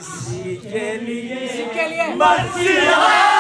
किसी के लिए मसीहा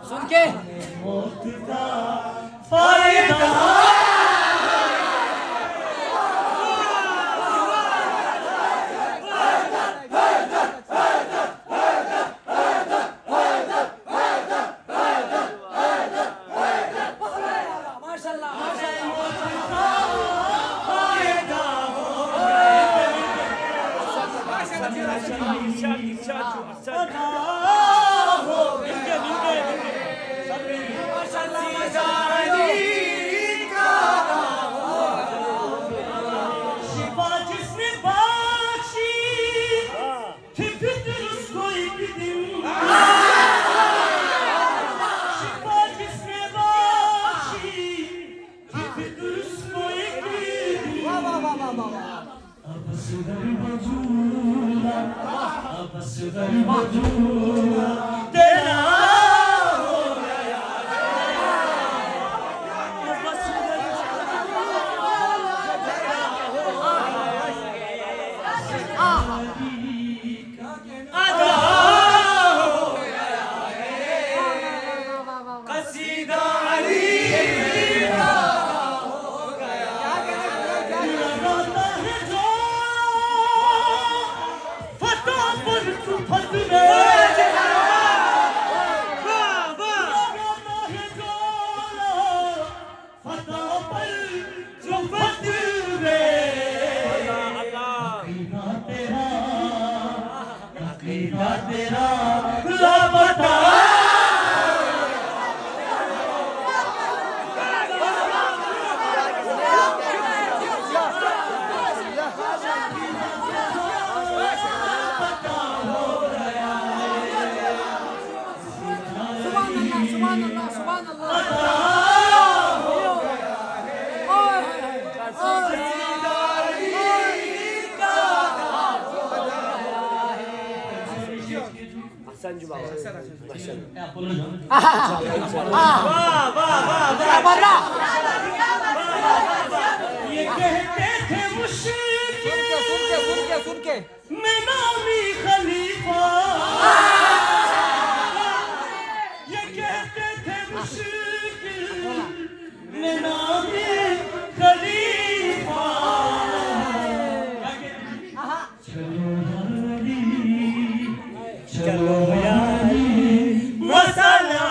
सुन के मौत का फायदा संजू बाबा ये कहते थे मुश्किल सुन के मैं नामी खलीफा ये कहते थे मुश्किल मैं नामी खलीफा चलो यारी मसाला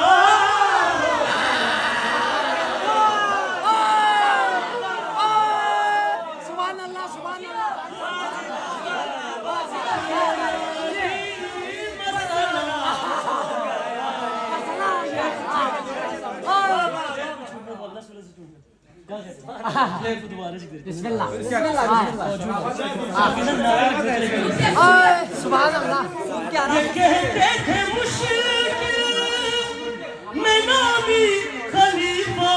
सुभान अल्लाह सुभान बिस्मिल्लाह सुभान अल्लाह ये कहते थे मुश्किल मैं नामी खलीफा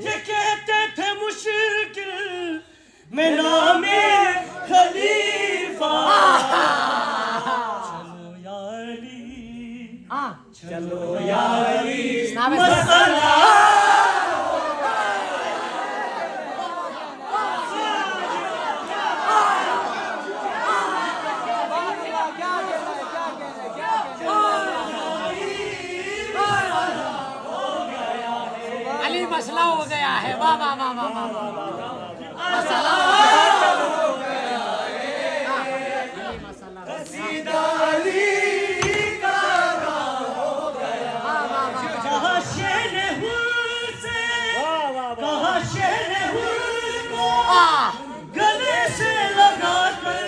ये कहते थे मुश्किल मसाला अली मसला हो गया है वाह वाह वाह वाह वाह मसला गले से लगा कर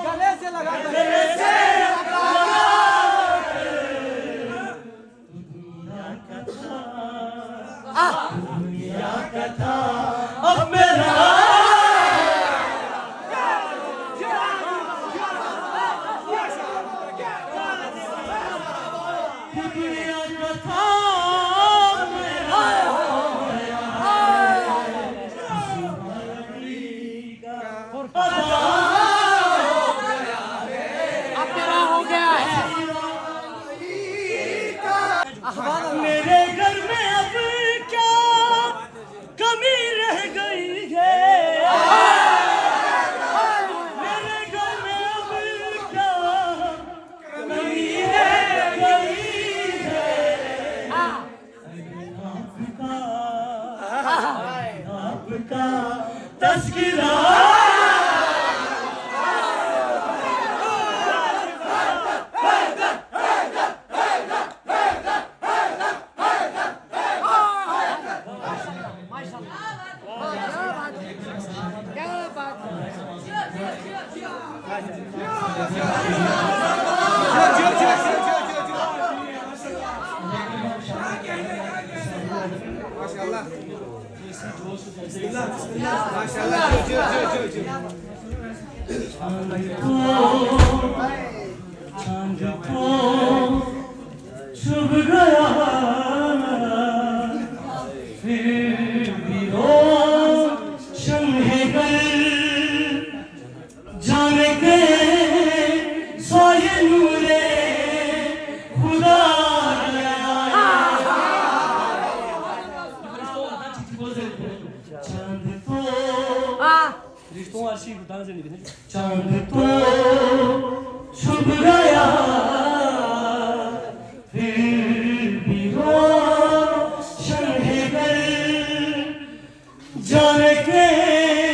गले से लगा दुनिया का था अब मेरा दुनिया का था मेरे घर में अब क्या कमी रह गई है मेरे घर में अब क्या कमी रह गई है आपका तस्करा चांद को छुप गया फिर भी रोशन है कल जाने के सोए नूरे खुदा चांद को चांद को छुप गया